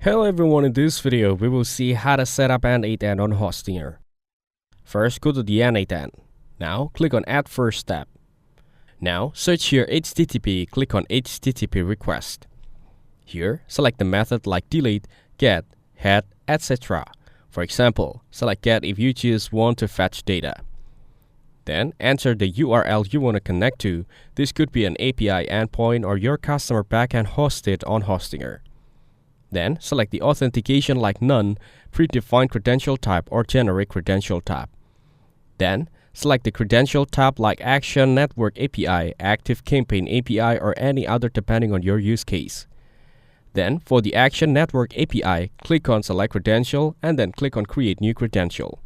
Hello everyone, in this video we will see how to set up N8N on Hostinger. First, go to the N8N. Now click on Add First Step. Now search here HTTP, click on HTTP request. Here select the method like delete, get, head, etc. For example, select get if you just want to fetch data. Then enter the URL you want to connect to. This could be an API endpoint or your customer backend hosted on Hostinger. Then select the authentication like none, predefined credential type or generic credential type. Then select the credential type like Action Network API, Active Campaign API or any other depending on your use case. Then for the Action Network API, click on Select Credential and then click on Create New Credential.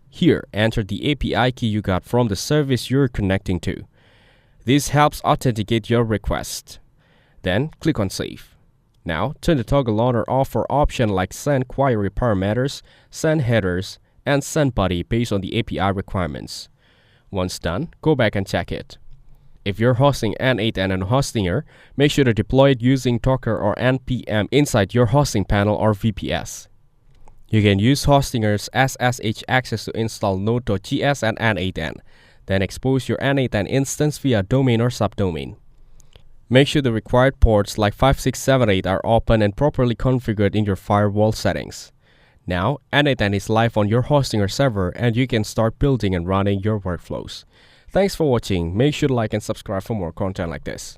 Here, enter the API key you got from the service you're connecting to. This helps authenticate your request. Then click on Save. Now, turn the toggle on or off for options like Send Query Parameters, Send Headers, and Send Body based on the API requirements. Once done, go back and check it. If you're hosting N8N on Hostinger, make sure to deploy it using Docker or npm inside your hosting panel or VPS. You can use Hostinger's SSH access to install node.js and N8N, then expose your N8N instance via domain or subdomain. Make sure the required ports like 5678 are open and properly configured in your firewall settings. Now, N8N is live on your Hostinger server and you can start building and running your workflows. Thanks for watching. Make sure to like and subscribe for more content like this.